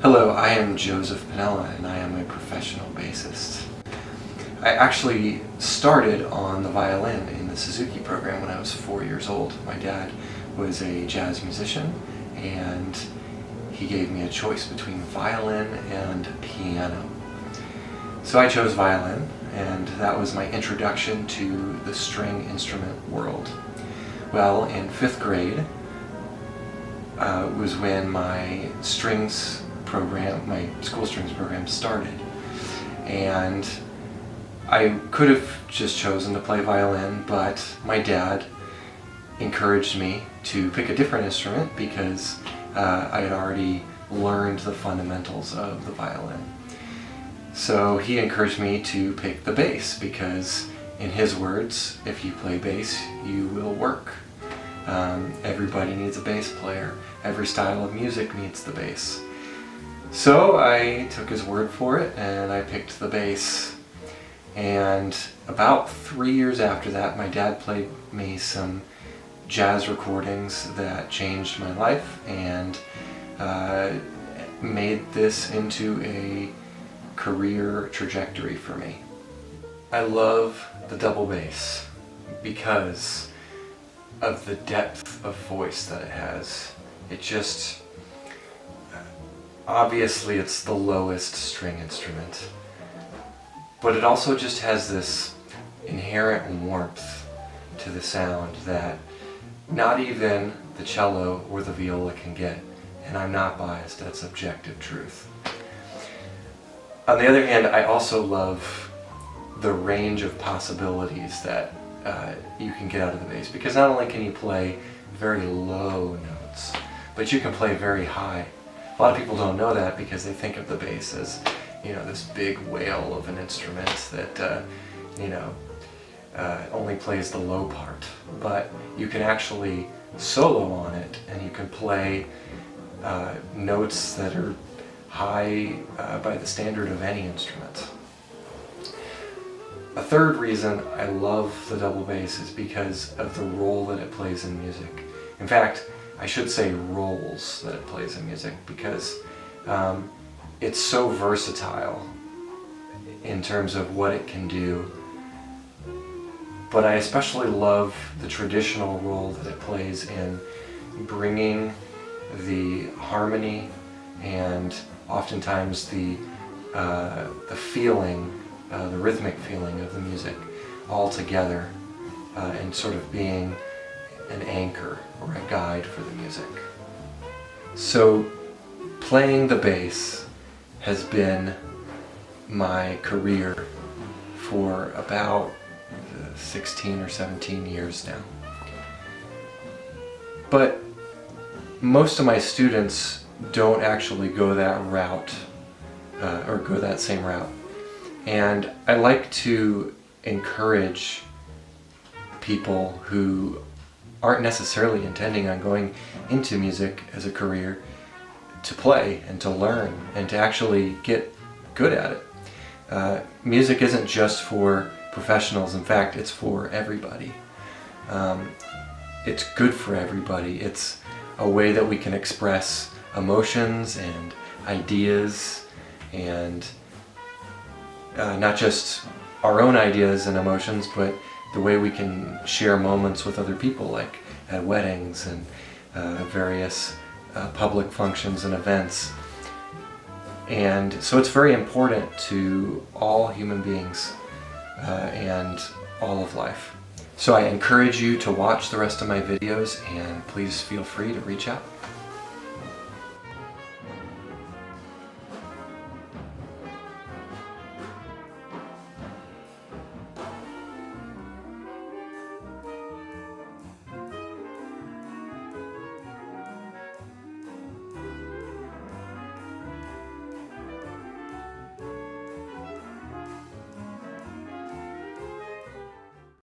Hello, I am Joseph Panella and I am a professional bassist. I actually started on the violin in the Suzuki program when I was 4 years old. My dad was a jazz musician and he gave me a choice between violin and piano. So I chose violin, and that was my introduction to the string instrument world. Well, in 5th grade was when my strings program, my school strings program started. And I could have just chosen to play violin, but my dad encouraged me to pick a different instrument because I had already learned the fundamentals of the violin. So he encouraged me to pick the bass because, in his words, if you play bass, you will work. Everybody needs a bass player. Every style of music needs the bass. So I took his word for it and I picked the bass. And about 3 years after that, my dad played me some jazz recordings that changed my life and made this into a career trajectory for me. I love the double bass because of the depth of voice that it has. It just, obviously it's the lowest string instrument, but it also just has this inherent warmth to the sound that not even the cello or the viola can get, and I'm not biased, that's objective truth. On the other hand, I also love the range of possibilities that you can get out of the bass, because not only can you play very low notes, but you can play very high. A lot of people don't know that because they think of the bass as, this big whale of an instrument that, only plays the low part. But you can actually solo on it, and you can play notes that are high by the standard of any instrument. A third reason I love the double bass is because of the role that it plays in music. In fact, I should say roles that it plays in music, because it's so versatile in terms of what it can do. But I especially love the traditional role that it plays in bringing the harmony and oftentimes the feeling, the rhythmic feeling of the music all together, and sort of being an anchor or a guide for the music. So playing the bass has been my career for about 16 or 17 years now. But most of my students don't actually go that route, or go that same route. And I like to encourage people who aren't necessarily intending on going into music as a career to play and to learn and to actually get good at it. Music isn't just for professionals. In fact, it's for everybody. It's good for everybody. It's a way that we can express emotions and ideas, and not just our own ideas and emotions, but the way we can share moments with other people, like at weddings and various public functions and events. And so it's very important to all human beings and all of life. So I encourage you to watch the rest of my videos, and please feel free to reach out.